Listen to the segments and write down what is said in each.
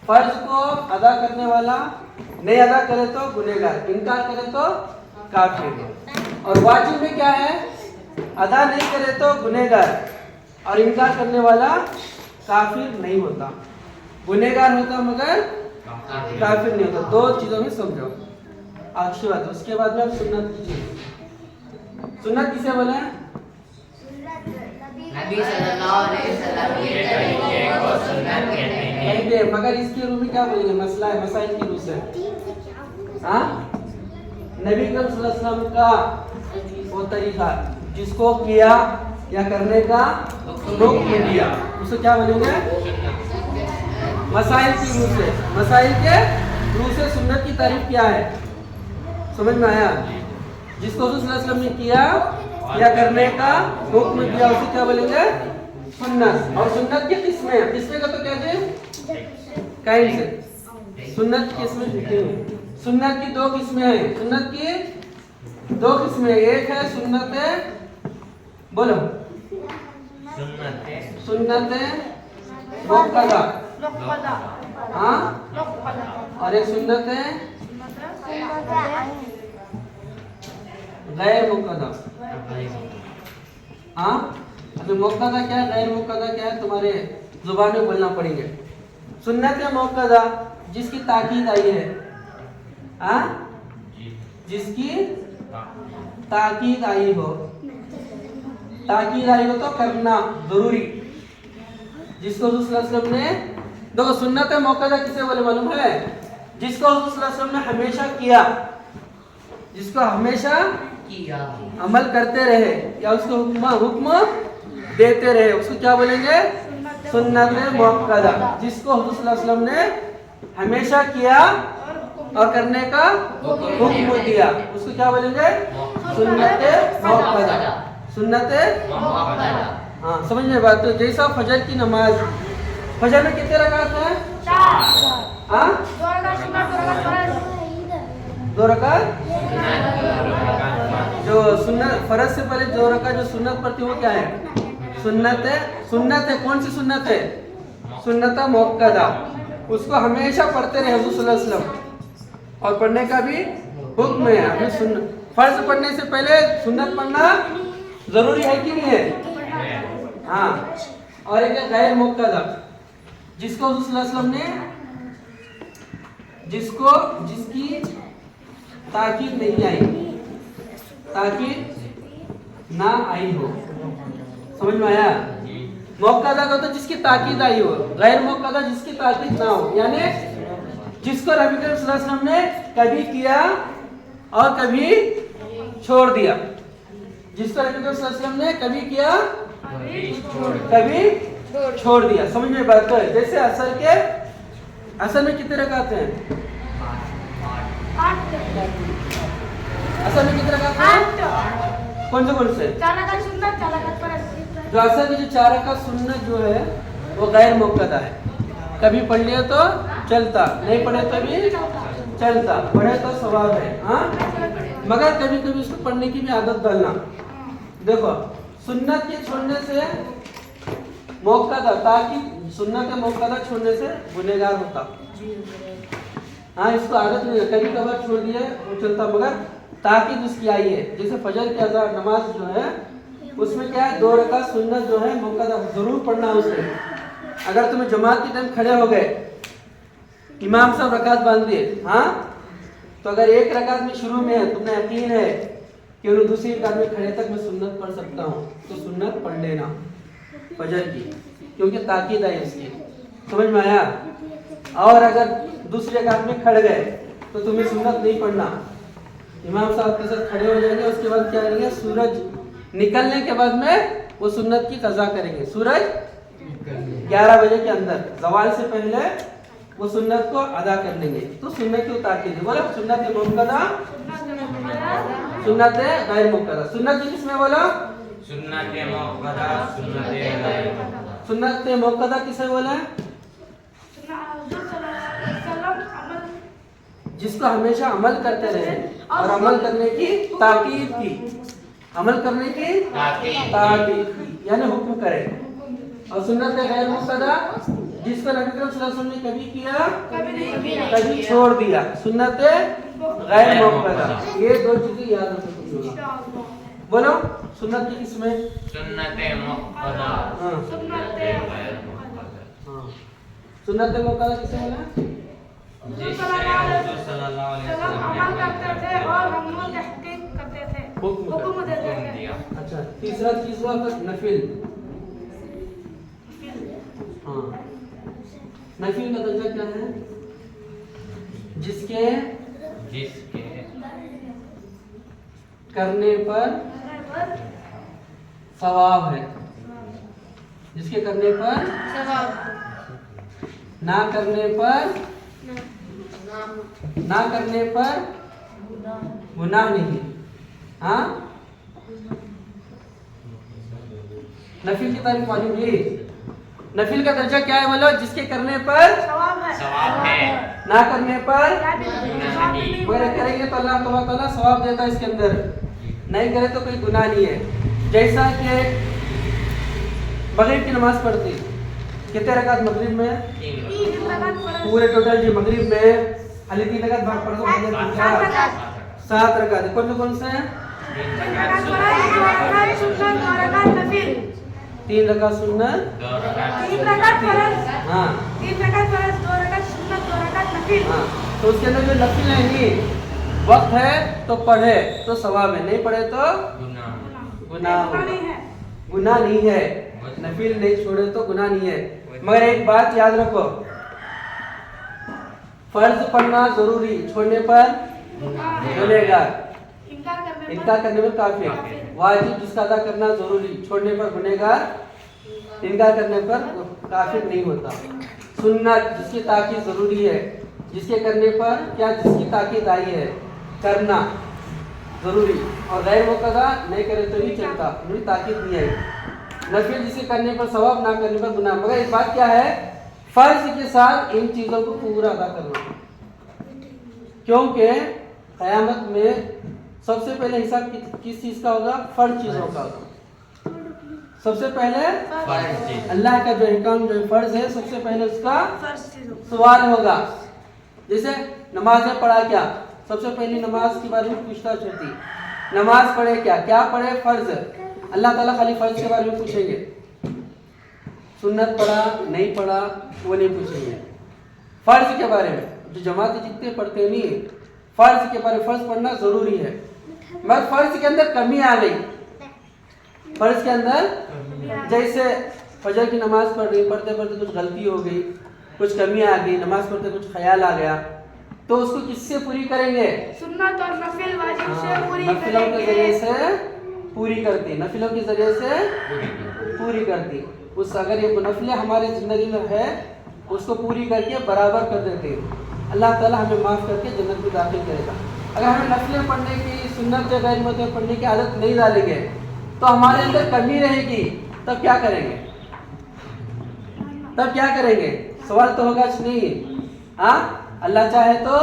فرض کو ادا کرنے والا نہیں ادا کرے تو گنہگار, انکار کرے تو کافر. اور واجب میں کیا ہے؟ ادا نہیں کرے تو گنہگار اور انکار کرنے والا کافر نہیں ہوتا, گنہگار ہوتا مگر کافر نہیں ہوتا. دو چیزوں میں سمجھو. اچھی بات ہے. اس کے بعد میں اب سنت کیجیے. سنت کسے بولے ہیں؟ نبی صلی اللہ علیہ وسلم کے طریقے کو سنت کہتے ہیں. مگر اس کی روح میں کیا بولیں گے؟ مسئلہ ہے, مسائل کی روح سے. ہاں, نبی کریم صلی اللہ علیہ وسلم کا وہ طریقہ جس کو کیا یا کرنے کا حکم دیا, اسے کیا بولیں گے؟ مسائل کی روح سے. مسائل کے روح سے سنت کی تعریف کیا ہے؟ سمجھ میں آیا؟ جس کو حضور صلی اللہ علیہ وسلم نے کیا یا کرنے کا حکم دیا اسے کیا بولیں گے؟ سنت. اور سنت کی قسمیں, قسمیں کا تو کیا جی قائل سے سنت کی قسمیں لکھی ہوئی. سنت کی دو قسمیں ہیں. سنت کی دو قسمیں, ایک ہے سنت بولو سنت موقدہ, ہاں, اور ایک سنت ہے غیر موقدہ. ہاں, ابھی موقدہ کیا ہے, غیر موقدہ کیا ہے, تمہارے زبان میں بولنا پڑیں گے. سنت موقدہ جس کی تاکید آئی ہے, ہاں, جس کی تاکید آئی ہو, تاکید آئی ہو تو کرنا ضروری. جس کو حضور صلی اللہ علیہ وسلم نے, دیکھو سنت موقدہ کسے بولے معلوم ہے؟ جس کو حضور صلی اللہ علیہ وسلم نے ہمیشہ کیا, جس کو ہمیشہ عمل کرتے رہے یا اس کو حکم دیتے رہے, اس کو کیا بولیں گے؟ سنت موقدہ. جس کو حضور صلی اللہ علیہ وسلم نے ہمیشہ کیا اور کرنے کا حکم دیا, اس کو کیا بولیں گے؟ سنت موقدہ. سنت موقدہ. ہاں, سمجھ میں بات؟ تو جیسا فجر کی نماز, فجر میں کتنے رکعت ہیں؟ 4. ہاں, 2 رکعت. جو سنت فرض سے پہلے 2 رکعت جو سنت پڑتی وہ کیا ہے؟ سنت ہے. سنت ہے, کون سی سنت ہے؟ سنت موقدہ. اس کو ہمیشہ پڑھتے رہے حضور صلی اللہ علیہ وسلم, اور پڑھنے کا بھی حکم ہے. ہمیں فرض پڑھنے سے پہلے سنت پڑھنا ضروری ہے کہ نہیں ہے؟ ہاں. اور ایک غیر موقدہ, جس کو حضور صلی اللہ علیہ وسلم نے جس کی تاکید نہیں آئی, تاکید نہ آئی ہو. سمجھ میں آیا؟ موقدہ کا تو جس کی تاکید آئی ہو, غیر موقدہ جس کی تاکید نہ ہو, یعنی جس کو نبی کریم صلی اللہ علیہ وسلم نے کبھی کیا اور کبھی چھوڑ دیا. جس کو نبی کریم صلی اللہ علیہ وسلم نے کبھی کیا کبھی چھوڑ دیا. سمجھ میں بات ہے؟ جیسے اصل میں کتنے رکعت ہیں؟ 8. اصل میں کتنے رکعت ہیں؟ کون سے؟ 4 رکعت سنت, 4 رکعت فرض. جو اصل کی جو 4 رکعت سنت جو ہے وہ غیر موقدہ ہے. کبھی پڑھ لیا تو چلتا, نہیں پڑھے تو بھی چلتا, پڑھے تو ثواب ہے. ہاں, مگر کبھی کبھی اس کو پڑھنے کی بھی عادت ڈالنا. دیکھو سنت کے چھوڑنے سے موقدہ, تاکہ سنت موقدہ چھوڑنے سے گنہگار ہوتا. ہاں, اس کو عادت نہیں ہے, کبھی کبھار چھوڑ دیا وہ چلتا, مگر تاکید اس کی آئی ہے. جیسے فجر کی اذان نماز جو ہے اس میں کیا ہے, 2 رکعت سنت جو ہے موقدہ ضرور پڑھنا ہے. اس میں اگر تمہیں جماعت کے ٹائم کھڑے ہو گئے, امام صاحب رکعت باندھ دیے, ہاں, تو اگر 1 رکعت میں شروع میں ہے, تم نے یقین ہے کہ انہوں دوسری رکعت میں کھڑے تک میں سنت پڑھ سکتا ہوں, تو سنت پڑھ لینا فجر کی, کیونکہ تاکید ہے اس کی. سمجھ میں آیا؟ اور اگر دوسری رکعت میں کھڑ گئے تو تمہیں سنت نہیں پڑھنا, امام صاحب کے ساتھ کھڑے ہو جائیں گے. اس کے بعد کیا کریں گے, سورج نکلنے کے بعد میں وہ سنت کی قضا کریں گے. سورج 11 بجے کے اندر, زوال سے پہلے وہ سنت کو ادا کر لیں گے. تو سنت کی تاکید ہے. بولو سنت موقدہ, سنت غیر موقدہ. سنت کس میں بولو؟ سنت موقدہ, سنت غیر موقدہ. سنت موقدہ کسے بولے؟ جس کو ہمیشہ عمل کرتے رہے اور عمل کرنے کی تاکید کی, عمل کرنے کی تاکید کی, یعنی حکم کرے. اور سنت غیر موقدہ जिस पर नबी करीम सल्लल्लाहु अलैहि वसल्लम ने कभी किया कभी नहीं किया। कभी छोड़ दिया, सुन्नत गैर मुअक्कदा। ये दो चीजें याद रखो तुम लोग। बोलो सुन्नत की किस्में। सुन्नत मुअक्कदा, हाँ सुन्नत गैर मुअक्कदा। हाँ, सुन्नत मुअक्कदा किसे बोला? जिससे हुजूर सल्लल्लाहु अलैहि वसल्लम ने अमल करते थे और हम लोग तहकीक करते थे, हुक्म देते हुक्म थे। दिया। अच्छा, तीसरा चीज हुआ फिर नफिल। हाँ, नफिल का दर्जा क्या है? जिसके जिसके करने पर सवाब है, जिसके करने पर, ना करने पर, ना करने पर गुनाह नहीं। हाँ, नफिल की तारीफ मालूम है? नफिल का दर्जा क्या है बोलो? जिसके करने पर सवाब है, सवाब है, ना करने पर, गुनाह नहीं। मगर करेंगे तो अल्लाह तआला सवाब देता है इसके अंदर, नहीं करे तो कोई गुनाह नहीं है। जैसा कि मगरिब की नमाज पढ़ती, कितने रकात मगरिब में? 3 पूरे टोटल जी मगरिब में खाली 3 रकात भाग पढ़ दो, 7 रकात। कौन से हैं? 3 रकात सुन्नत, 2 रकात हाँ हाँ। तो उसके अंदर जो नफिल है नहीं, वक्त है तो पढ़े तो सवाब है, नहीं पढ़े तो गुनाह होगा। गुनाह नहीं है, नफिल नहीं छोड़े तो गुनाह नहीं है। मगर एक बात याद रखो, फर्ज पढ़ना जरूरी, छोड़ने पर गुनहगार, इनकार करने में काफिर। वाजिब जिसका अदा करना जरूरी, छोड़ने पर गुनहगार, इनकार करने पर काफिर नहीं होता। सुन्नत जिसकी ताकीद जरूरी है, जिसके करने पर क्या, जिसकी ताकीद आई है करना जरूरी, और गैर मुक़द्दा नहीं करे तो भी चलता, नहीं ताकीद नहीं आई। नफिल जिसे करने पर सवाब, ना करने पर गुनाह। मगर एक बात क्या है, फर्ज के साथ इन चीजों को पूरा अदा करना, क्योंकि क़यामत में सबसे पहले हिसाब किस चीज का होगा? फर्ज चीजों का होगा। सबसे पहले अल्लाह का जो अहकाम, जो फर्ज है, सबसे पहले उसका सवाल होगा। जैसे नमाज में पढ़ा क्या, सबसे पहले नमाज के बारे में पूछताछ होती, नमाज पढ़े क्या, क्या पढ़े, फर्ज। अल्लाह ताला खाली फर्ज के बारे में पूछेंगे, सुन्नत पढ़ा नहीं पढ़ा वो नहीं पूछेंगे। फर्ज के बारे में जो जमात जितने पढ़ते नहीं, फर्ज के बारे में, फर्ज पढ़ना जरूरी है। मगर फर्ज के अंदर कमी आ गई, फर्ज के अंदर जैसे फजर की नमाज पढ़ रही, पढ़ते पढ़ते कुछ गलती हो गई, कुछ कमी आ गई, नमाज पढ़ते कुछ ख्याल आ गया, तो उसको किससे पूरी करेंगे? सुन्नत और नफिल वाजिब से पूरी नफिलों के करेंगे। जरिए से पूरी करती, नफिलों के जरिए से पूरी करती। उस अगर ये नफिलें हमारी जिंदगी में है, उसको पूरी करके बराबर कर देते, अल्लाह ताला हमें माफ़ करके जन्नत में दाखिल करेगा। अगर हमें नफिलें पढ़ने की, सुन्नत या गैर मुअक्कदा पढ़ने की आदत नहीं डालेंगे तो हमारे अंदर कमी रहेगी, तब क्या करेंगे? तब क्या करेंगे? सवाल तो होगा नहीं। हाँ, अल्लाह चाहे तो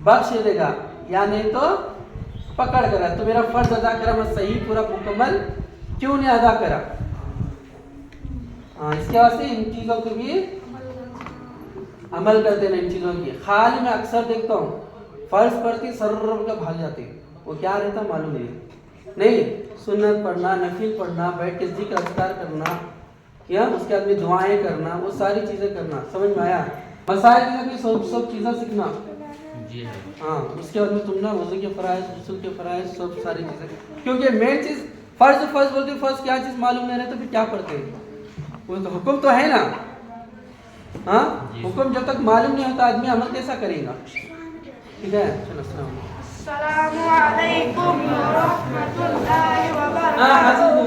बख्श देगा, या नहीं तो पकड़ करा। तो मेरा फर्ज अदा करा, मैं सही पूरा मुकम्मल क्यों नहीं अदा करा? हाँ, इसके वास्ते इन चीज़ों को भी अमल करते ना, इन चीज़ों की। खाली मैं अक्सर देखता हूँ फर्ज पढ़ती सर्र का भाग जाती, वो क्या रहता मालूम नहीं। सुन्नत पढ़ना, नफिल पढ़ना, बैठ के जिक्र अज़कार करना, या उसके बाद में दुआएं करना, वो सारी चीज़ें करना, समझ में आया? मसाइल की सब चीज़ें सीखना। हाँ, उसके बाद में तुम ना वज़ू के फ़राइज़, गुस्ल के फ़राइज़, सब सारी चीज़ें, क्योंकि मेन चीज़ फर्ज बोलते, फर्ज क्या चीज़ मालूम नहीं रहे तो फिर क्या पढ़ते हैं? वो तो हुक्म तो है ना। हाँ, हुक्म जब तक मालूम नहीं होता आदमी अमल कैसा करेगा? ठीक है, चलो अस्सलाम वालेकुम। अस्सलामु अलैकुम व रहमतुल्लाहि व बरकातहू।